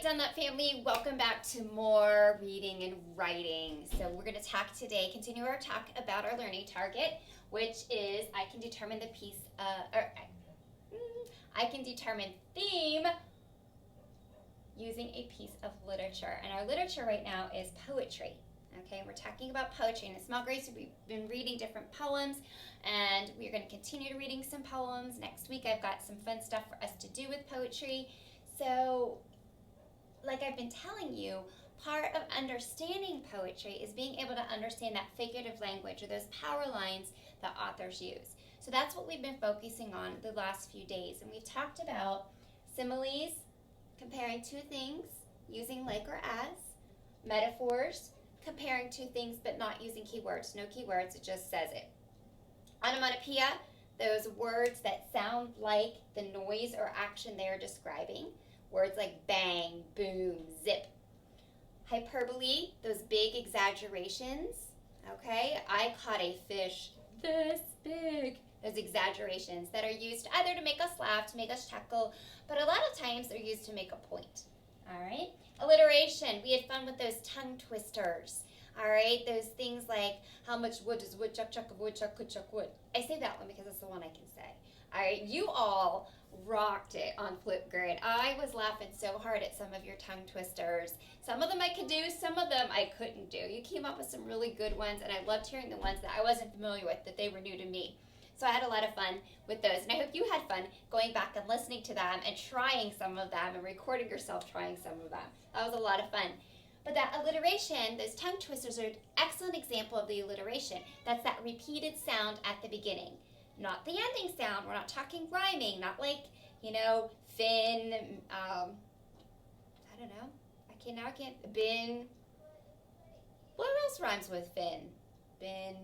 Dunlap family, welcome back to more reading and writing. So we're going to talk today, continue our talk about our learning target, which is I can determine the I can determine theme using a piece of literature. And our literature right now is poetry. Okay, we're talking about poetry. In the small grades, we've been reading different poems, and we're going to continue reading some poems. Next week, I've got some fun stuff for us to do with poetry. So, like I've been telling you, part of understanding poetry is being able to understand that figurative language, or those power lines that authors use. So that's what we've been focusing on the last few days. And we've talked about similes, comparing two things, using like or as, metaphors, comparing two things but not using keywords. No keywords, it just says it. Onomatopoeia, those words that sound like the noise or action they are describing. Words like bang, boom, zip. Hyperbole, those big exaggerations. Okay, I caught a fish this big. Those exaggerations that are used either to make us laugh, to make us chuckle, but a lot of times they're used to make a point. All right, alliteration. We had fun with those tongue twisters. All right, those things like how much wood does woodchuck chuck of woodchuck could chuck wood. I say that one because it's the one I can say. All right, you all rocked it on Flipgrid. I was laughing so hard at some of your tongue twisters. Some of them I could do, some of them I couldn't do. You came up with some really good ones, and I loved hearing the ones that I wasn't familiar with, that they were new to me. So I had a lot of fun with those, and I hope you had fun going back and listening to them and trying some of them and recording yourself trying some of them. That was a lot of fun. But that alliteration, those tongue twisters, are an excellent example of the alliteration. That's that repeated sound at the beginning. Not the ending sound. We're not talking rhyming. Not like, fin, I don't know. I can't, bin. What else rhymes with fin? Bin,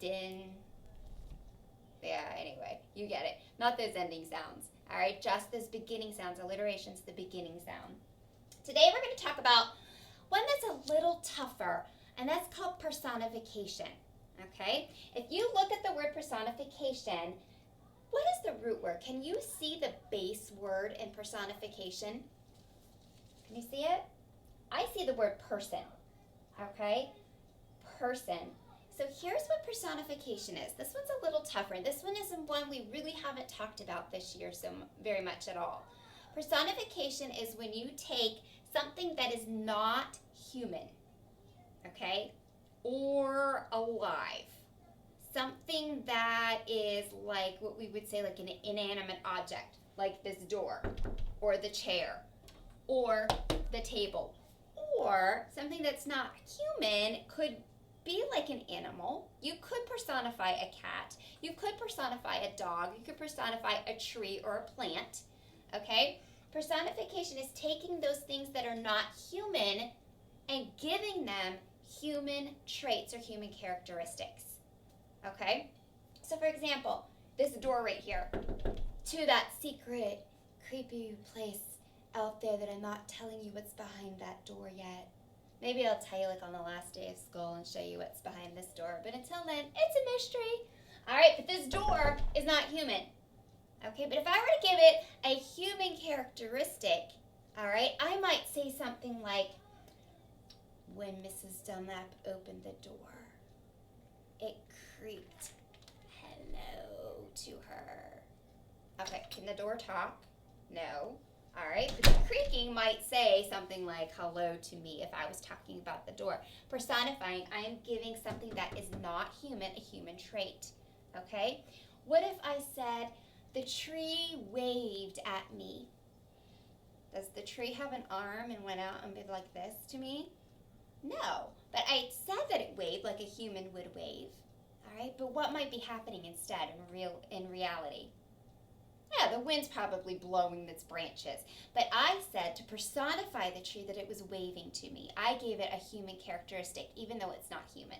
din. Yeah, anyway, you get it. Not those ending sounds. All right, just those beginning sounds. Alliteration's the beginning sound. Today we're going to talk about one that's a little tougher, and that's called personification. Okay? If you look at the word personification, what is the root word? Can you see the base word in personification? Can you see it? I see the word person. Okay? Person. So here's what personification is. This one's a little tougher. This one isn't one we really haven't talked about this year so very much at all. Personification is when you take something that is not human, okay, or alive. Something that is like what we would say like an inanimate object, like this door, or the chair, or the table, or something that's not human could be like an animal. You could personify a cat. You could personify a dog. You could personify a tree or a plant. Okay? Personification is taking those things that are not human and giving them human traits or human characteristics. Okay? So for example, this door right here, to that secret, creepy place out there that I'm not telling you what's behind that door yet. Maybe I'll tell you like on the last day of school and show you what's behind this door. But until then, it's a mystery. All right, but this door is not human. Okay, but if I were to give it a human characteristic, all right, I might say something like, when Mrs. Dunlap opened the door, it creaked hello to her. Okay, can the door talk? No. All right, but the creaking might say something like hello to me if I was talking about the door. Personifying, I am giving something that is not human, a human trait. Okay? What if I said, the tree waved at me? Does the tree have an arm and went out and be like this to me? No, but I said that it waved like a human would wave. All right, but what might be happening instead in reality? Yeah, the wind's probably blowing its branches. But I said to personify the tree that it was waving to me. I gave it a human characteristic, even though it's not human.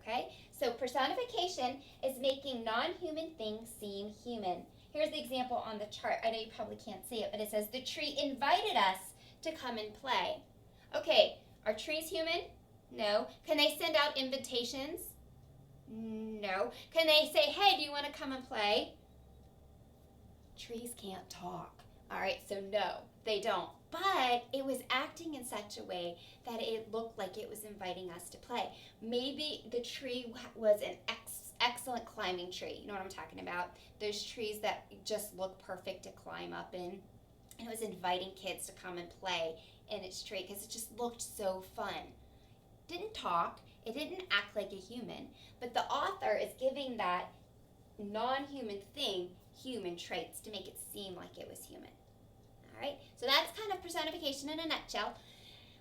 Okay? So personification is making non-human things seem human. Here's the example on the chart. I know you probably can't see it, but it says, the tree invited us to come and play. Okay, are trees human? No. Can they send out invitations? No. Can they say, hey, do you want to come and play? Trees can't talk. All right, so no, they don't. But it was acting in such a way that it looked like it was inviting us to play. Maybe the tree was an excellent climbing tree. You know what I'm talking about? Those trees that just look perfect to climb up in. And it was inviting kids to come and play in its tree because it just looked so fun. Didn't talk, it didn't act like a human, but the author is giving that non-human thing human traits to make it seem like it was human. All right, so that's kind of personification in a nutshell.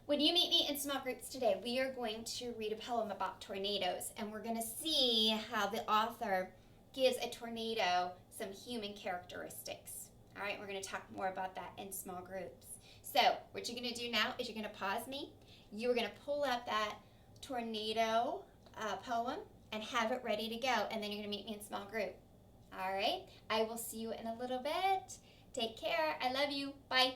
When you meet me in small groups today, we are going to read a poem about tornadoes, and we're going to see how the author gives a tornado some human characteristics. All right, we're going to talk more about that in small groups. So what you're going to do now is you're going to pause me. You're going to pull up that tornado poem and have it ready to go, and then you're going to meet me in small group. All right, I will see you in a little bit. Take care. I love you. Bye.